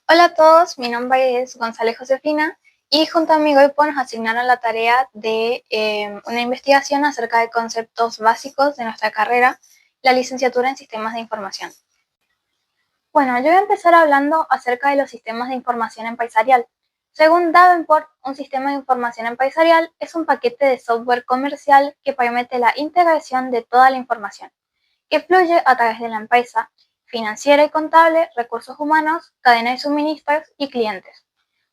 Hola a todos, mi nombre es González Josefina y junto a mi grupo nos asignaron la tarea de una investigación acerca de conceptos básicos de nuestra carrera, la licenciatura en Sistemas de Información. Bueno, yo voy a empezar hablando acerca de los sistemas de información empresarial. Según Davenport, un sistema de información empresarial es un paquete de software comercial que permite la integración de toda la información que fluye a través de la empresa, financiera y contable, recursos humanos, cadena de suministros y clientes.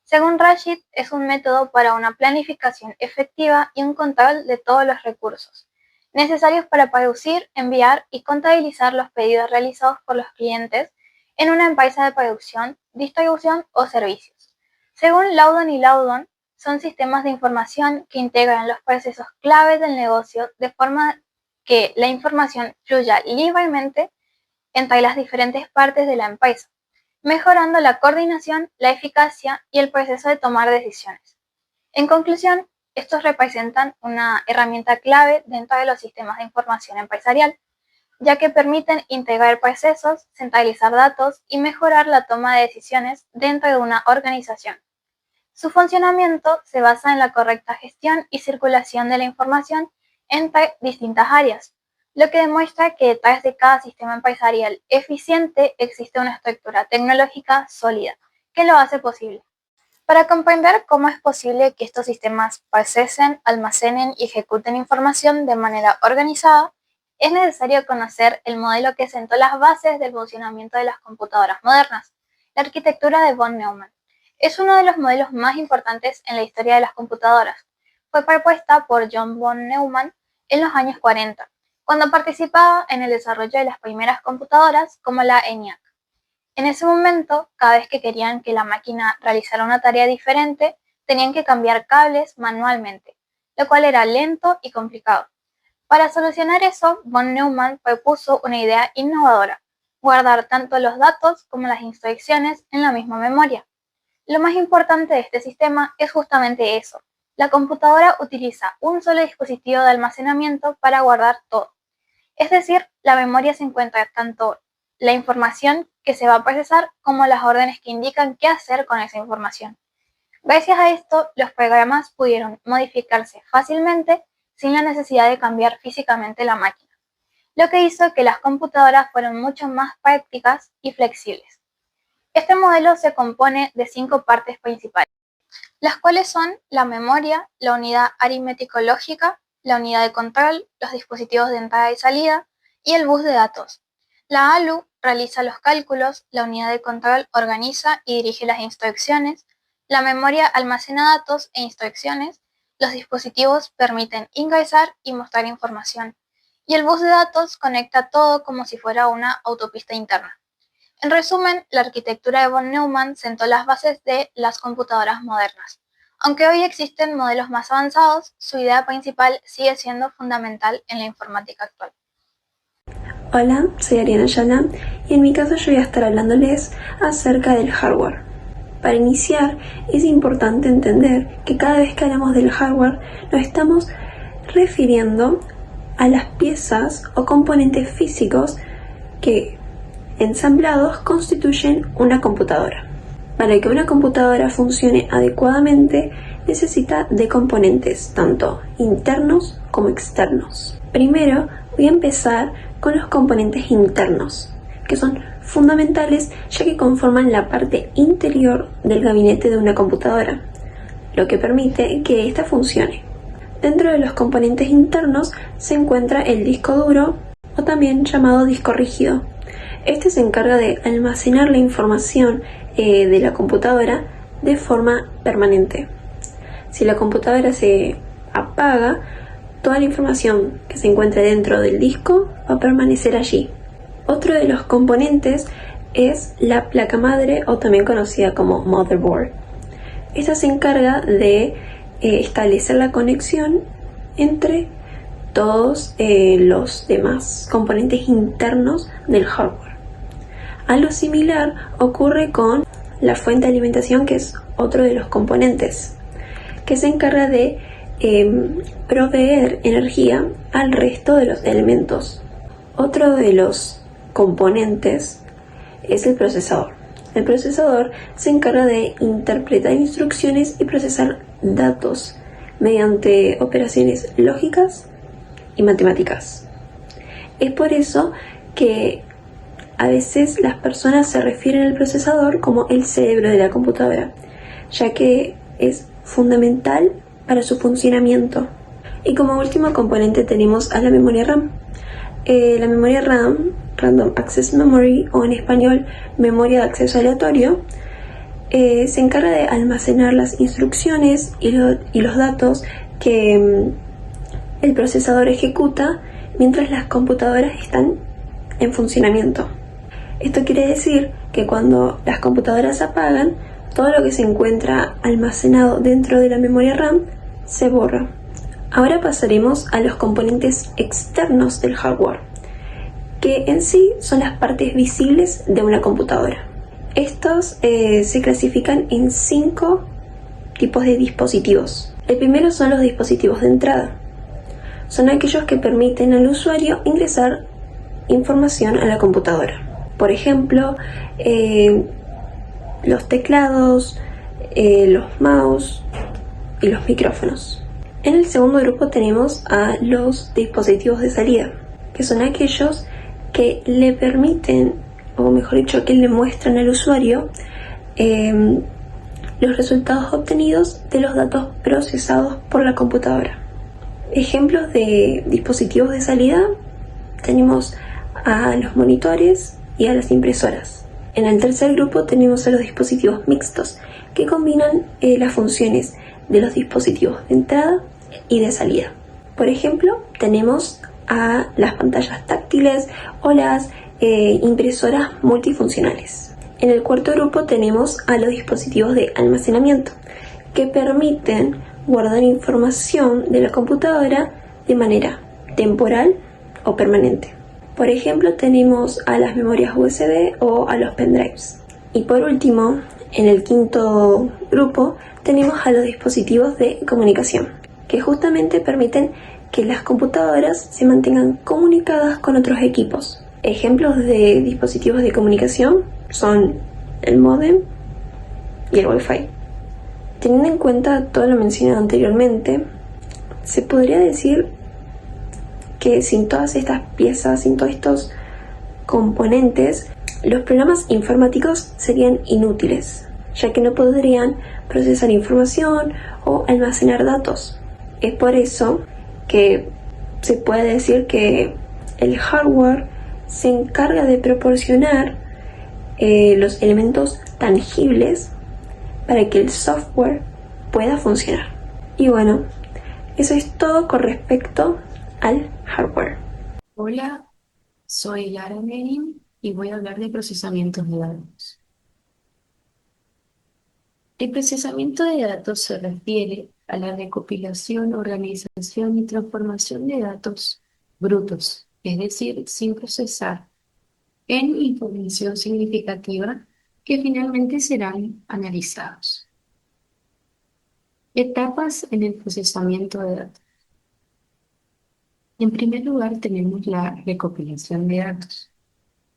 Según Rashid, es un método para una planificación efectiva y un control de todos los recursos necesarios para producir, enviar y contabilizar los pedidos realizados por los clientes en una empresa de producción, distribución o servicios. Según Loudon y Loudon, son sistemas de información que integran los procesos claves del negocio de forma que la información fluya libremente entre las diferentes partes de la empresa, mejorando la coordinación, la eficacia y el proceso de tomar decisiones. En conclusión, estos representan una herramienta clave dentro de los sistemas de información empresarial, ya que permiten integrar procesos, centralizar datos y mejorar la toma de decisiones dentro de una organización. Su funcionamiento se basa en la correcta gestión y circulación de la información entre distintas áreas, lo que demuestra que detrás de cada sistema empresarial eficiente existe una estructura tecnológica sólida que lo hace posible. Para comprender cómo es posible que estos sistemas procesen, almacenen y ejecuten información de manera organizada, es necesario conocer el modelo que sentó las bases del funcionamiento de las computadoras modernas, la arquitectura de von Neumann. Es uno de los modelos más importantes en la historia de las computadoras. Fue propuesta por John von Neumann en los años 40, cuando participaba en el desarrollo de las primeras computadoras como la ENIAC. En ese momento, cada vez que querían que la máquina realizara una tarea diferente, tenían que cambiar cables manualmente, lo cual era lento y complicado. Para solucionar eso, von Neumann propuso una idea innovadora: guardar tanto los datos como las instrucciones en la misma memoria. Lo más importante de este sistema es justamente eso. La computadora utiliza un solo dispositivo de almacenamiento para guardar todo. Es decir, la memoria se encuentra tanto la información que se va a procesar como las órdenes que indican qué hacer con esa información. Gracias a esto, los programas pudieron modificarse fácilmente sin la necesidad de cambiar físicamente la máquina, lo que hizo que las computadoras fueran mucho más prácticas y flexibles. Este modelo se compone de 5 partes principales, las cuales son la memoria, la unidad aritmético-lógica, la unidad de control, los dispositivos de entrada y salida y el bus de datos. La ALU realiza los cálculos, la unidad de control organiza y dirige las instrucciones, la memoria almacena datos e instrucciones, los dispositivos permiten ingresar y mostrar información, y el bus de datos conecta todo como si fuera una autopista interna. En resumen, la arquitectura de von Neumann sentó las bases de las computadoras modernas. Aunque hoy existen modelos más avanzados, su idea principal sigue siendo fundamental en la informática actual. Hola, soy Ariana Ayala y en mi caso yo voy a estar hablándoles acerca del hardware. Para iniciar, es importante entender que cada vez que hablamos del hardware nos estamos refiriendo a las piezas o componentes físicos que, ensamblados, constituyen una computadora. Para que una computadora funcione adecuadamente, necesita de componentes tanto internos como externos. Primero, voy a empezar con los componentes internos, que son fundamentales ya que conforman la parte interior del gabinete de una computadora, lo que permite que ésta funcione. Dentro de los componentes internos se encuentra el disco duro, o también llamado disco rígido. Este se encarga de almacenar la información de la computadora de forma permanente. Si la computadora se apaga, toda la información que se encuentre dentro del disco va a permanecer allí. Otro de los componentes es la placa madre, o también conocida como motherboard. Esta se encarga de establecer la conexión entre todos los demás componentes internos del hardware. Algo similar ocurre con la fuente de alimentación, que es otro de los componentes, que se encarga de proveer energía al resto de los elementos. Otro de los componentes es el procesador. El procesador se encarga de interpretar instrucciones y procesar datos mediante operaciones lógicas y matemáticas. Es por eso que a veces las personas se refieren al procesador como el cerebro de la computadora, ya que es fundamental para su funcionamiento. Y como último componente tenemos a la memoria RAM. La memoria RAM, Random Access Memory, o en español memoria de acceso aleatorio, se encarga de almacenar las instrucciones y los datos que el procesador ejecuta mientras las computadoras están en funcionamiento. Esto quiere decir que cuando las computadoras se apagan, todo lo que se encuentra almacenado dentro de la memoria RAM se borra. Ahora pasaremos a los componentes externos del hardware, que en sí son las partes visibles de una computadora. Estos se clasifican en 5 tipos de dispositivos. El primero son los dispositivos de entrada. Son aquellos que permiten al usuario ingresar información a la computadora. Por ejemplo, los teclados, los mouse y los micrófonos. En el segundo grupo tenemos a los dispositivos de salida, que son aquellos que le permiten, o mejor dicho, que le muestran al usuario los resultados obtenidos de los datos procesados por la computadora. Ejemplos de dispositivos de salida tenemos a los monitores y a las impresoras. En el tercer grupo tenemos a los dispositivos mixtos, que combinan las funciones de los dispositivos de entrada y de salida. Por ejemplo, tenemos a las pantallas táctiles o las impresoras multifuncionales. En el cuarto grupo tenemos a los dispositivos de almacenamiento, que permiten guardar información de la computadora de manera temporal o permanente. Por ejemplo, tenemos a las memorias USB o a los pendrives. Y por último, en el quinto grupo, tenemos a los dispositivos de comunicación, que justamente permiten que las computadoras se mantengan comunicadas con otros equipos. Ejemplos de dispositivos de comunicación son el módem y el Wi-Fi. Teniendo en cuenta todo lo mencionado anteriormente, se podría decir que sin todas estas piezas, sin todos estos componentes, los programas informáticos serían inútiles, ya que no podrían procesar información o almacenar datos. Es por eso que se puede decir que el hardware se encarga de proporcionar los elementos tangibles para que el software pueda funcionar. Y bueno, eso es todo con respecto al hardware. Hola, soy Lara Menin y voy a hablar de procesamientos de datos. El procesamiento de datos se refiere a la recopilación, organización y transformación de datos brutos, es decir, sin procesar, en información significativa que finalmente serán analizados. Etapas en el procesamiento de datos. En primer lugar, tenemos la recopilación de datos,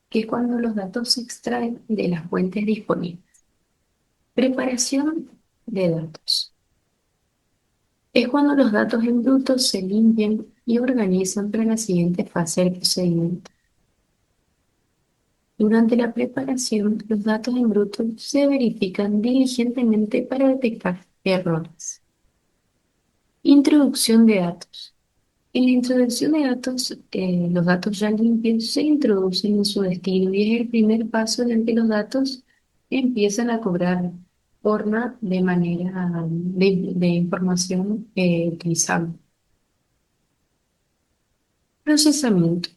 que es cuando los datos se extraen de las fuentes disponibles. Preparación de datos. Es cuando los datos en bruto se limpian y organizan para la siguiente fase del procedimiento. Durante la preparación, los datos en bruto se verifican diligentemente para detectar errores. Introducción de datos. En la introducción de datos, los datos ya limpios se introducen en su destino y es el primer paso en el que los datos empiezan a cobrar forma de manera de información utilizable. Procesamiento.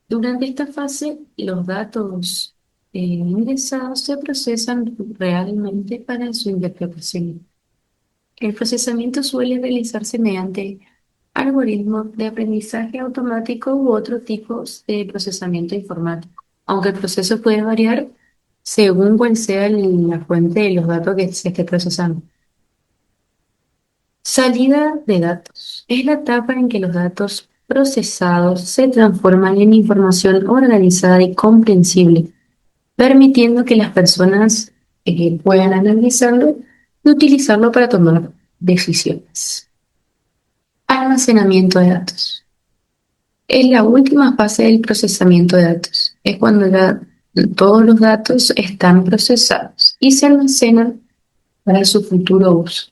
Durante esta fase, los datos ingresados se procesan realmente para su interpretación. El procesamiento suele realizarse mediante algoritmos de aprendizaje automático u otros tipos de procesamiento informático, aunque el proceso puede variar según cuál sea la fuente de los datos que se esté procesando. Salida de datos. Es la etapa en que los datos procesados se transforman en información organizada y comprensible. permitiendo que las personas puedan analizarlo y utilizarlo para tomar decisiones. Almacenamiento de datos. Es la última fase del procesamiento de datos. Es cuando todos los datos están procesados y se almacenan para su futuro uso.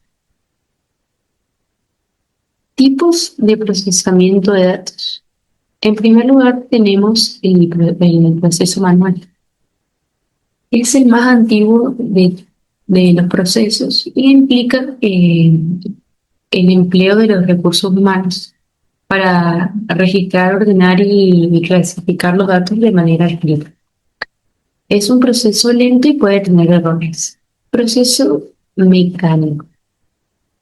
Tipos de procesamiento de datos. En primer lugar, tenemos el proceso manual. Es el más antiguo de los procesos y implica el empleo de los recursos humanos para registrar, ordenar y clasificar los datos de manera escrita. Es un proceso lento y puede tener errores. Proceso mecánico.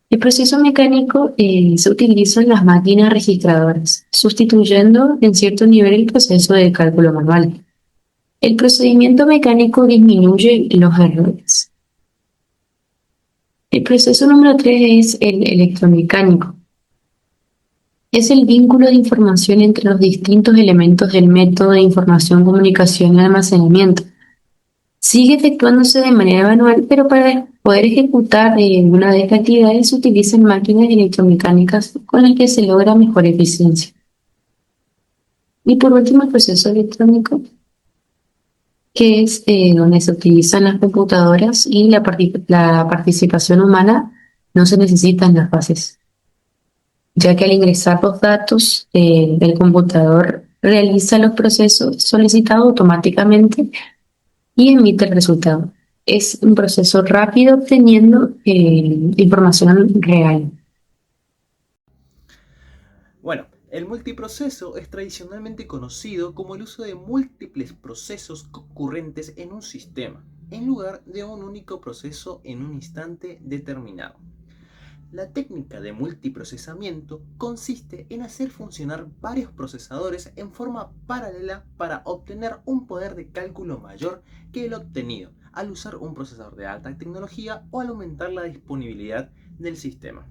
El proceso mecánico se utiliza en las máquinas registradoras, sustituyendo en cierto nivel el proceso de cálculo manual. El procedimiento mecánico disminuye los errores. El proceso número 3 es el electromecánico. Es el vínculo de información entre los distintos elementos del método de información, comunicación y almacenamiento. Sigue efectuándose de manera manual, pero para poder ejecutar una de estas actividades se utilizan máquinas electromecánicas con las que se logra mejor eficiencia. Y por último, el proceso electrónico, que es donde se utilizan las computadoras y la participación humana no se necesitan las bases, ya que al ingresar los datos, el computador realiza los procesos solicitados automáticamente y emite el resultado. Es un proceso rápido obteniendo información real. Bueno, el multiproceso es tradicionalmente conocido como el uso de múltiples procesos concurrentes en un sistema, en lugar de un único proceso en un instante determinado. La técnica de multiprocesamiento consiste en hacer funcionar varios procesadores en forma paralela para obtener un poder de cálculo mayor que el obtenido al usar un procesador de alta tecnología o al aumentar la disponibilidad del sistema.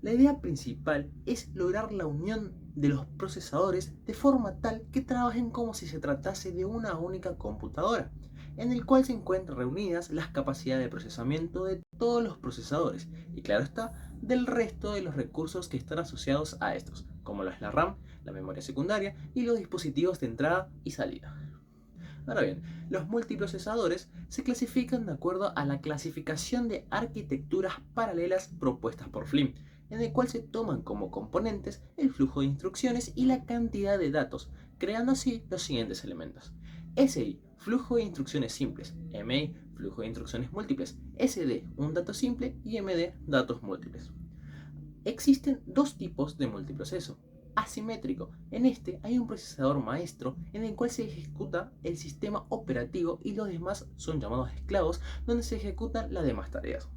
La idea principal es lograr la unión de los procesadores de forma tal que trabajen como si se tratase de una única computadora, en el cual se encuentran reunidas las capacidades de procesamiento de todos los procesadores y, claro está, del resto de los recursos que están asociados a estos, como lo es la RAM, la memoria secundaria y los dispositivos de entrada y salida. Ahora bien, los multiprocesadores se clasifican de acuerdo a la clasificación de arquitecturas paralelas propuestas por Flynn, en el cual se toman como componentes el flujo de instrucciones y la cantidad de datos, creando así los siguientes elementos: SI, flujo de instrucciones simples; MI, flujo de instrucciones múltiples; SD, un dato simple; y MD, datos múltiples. Existen dos tipos de multiproceso: asimétrico. En este hay un procesador maestro en el cual se ejecuta el sistema operativo y los demás son llamados esclavos, donde se ejecutan las demás tareas.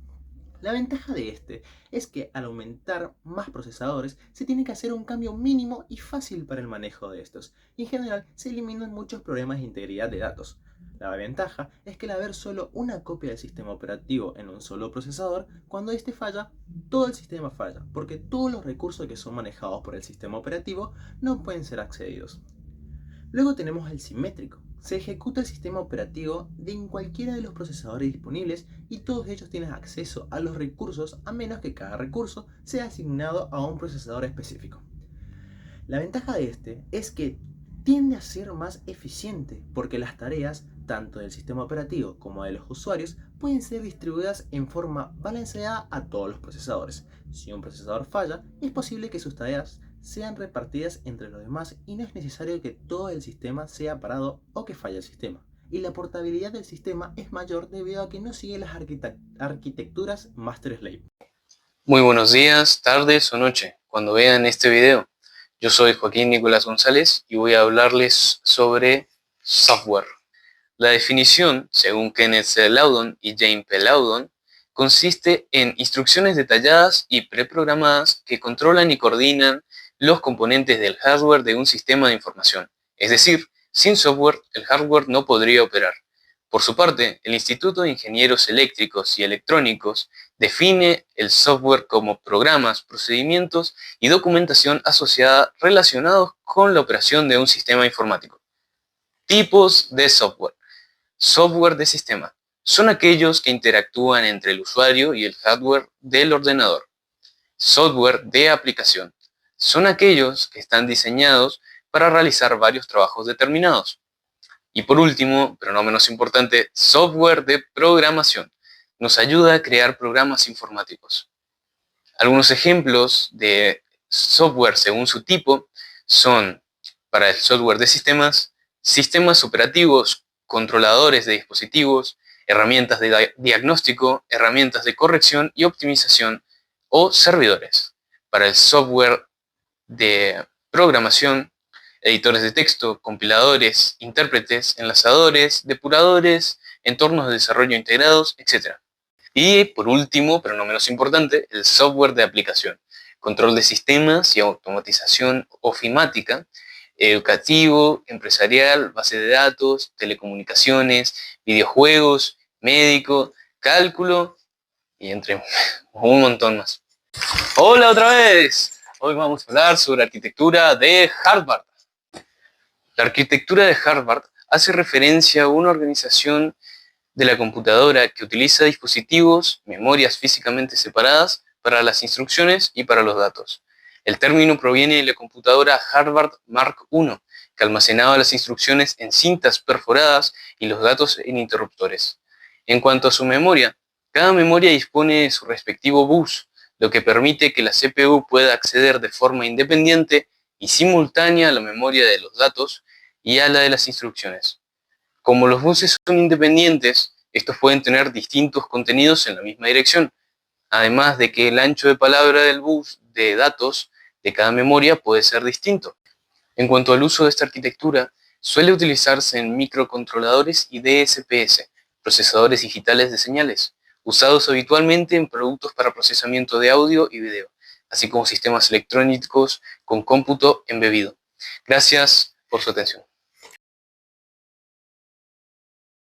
La ventaja de este es que al aumentar más procesadores se tiene que hacer un cambio mínimo y fácil para el manejo de estos, y en general se eliminan muchos problemas de integridad de datos. La ventaja es que al haber solo una copia del sistema operativo en un solo procesador, cuando este falla, todo el sistema falla, porque todos los recursos que son manejados por el sistema operativo no pueden ser accedidos. Luego tenemos el simétrico. Se ejecuta el sistema operativo en cualquiera de los procesadores disponibles y todos ellos tienen acceso a los recursos a menos que cada recurso sea asignado a un procesador específico. La ventaja de este es que tiende a ser más eficiente porque las tareas, tanto del sistema operativo como de los usuarios, pueden ser distribuidas en forma balanceada a todos los procesadores. Si un procesador falla, es posible que sus tareas sean repartidas entre los demás y no es necesario que todo el sistema sea parado o que falle el sistema. Y la portabilidad del sistema es mayor debido a que no sigue las arquitecturas Master Slave. Muy buenos días, tardes o noche, cuando vean este video. Yo soy Joaquín Nicolás González y voy a hablarles sobre software. La definición, según Kenneth C. Loudon y Jane P. Loudon, consiste en instrucciones detalladas y preprogramadas que controlan y coordinan los componentes del hardware de un sistema de información. Es decir, sin software, el hardware no podría operar. Por su parte, el Instituto de Ingenieros Eléctricos y Electrónicos define el software como programas, procedimientos y documentación asociada relacionados con la operación de un sistema informático. Tipos de software. Software de sistema. Son aquellos que interactúan entre el usuario y el hardware del ordenador. Software de aplicación. Son aquellos que están diseñados para realizar varios trabajos determinados. Y por último, pero no menos importante, software de programación. Nos ayuda a crear programas informáticos. Algunos ejemplos de software según su tipo son, para el software de sistemas, sistemas operativos, controladores de dispositivos, herramientas de diagnóstico, herramientas de corrección y optimización o servidores. Para el software de programación, editores de texto, compiladores, intérpretes, enlazadores, depuradores, entornos de desarrollo integrados, etc. Y por último, pero no menos importante, el software de aplicación, control de sistemas y automatización ofimática, educativo, empresarial, base de datos, telecomunicaciones, videojuegos, médico, cálculo y entre un montón más. ¡Hola otra vez! Hoy vamos a hablar sobre arquitectura de Harvard. La arquitectura de Harvard hace referencia a una organización de la computadora que utiliza dispositivos, memorias físicamente separadas para las instrucciones y para los datos. El término proviene de la computadora Harvard Mark I, que almacenaba las instrucciones en cintas perforadas y los datos en interruptores. En cuanto a su memoria, cada memoria dispone de su respectivo bus, lo que permite que la CPU pueda acceder de forma independiente y simultánea a la memoria de los datos y a la de las instrucciones. Como los buses son independientes, estos pueden tener distintos contenidos en la misma dirección, además de que el ancho de palabra del bus de datos de cada memoria puede ser distinto. En cuanto al uso de esta arquitectura, suele utilizarse en microcontroladores y DSPS, procesadores digitales de señales, usados habitualmente en productos para procesamiento de audio y video, así como sistemas electrónicos con cómputo embebido. Gracias por su atención.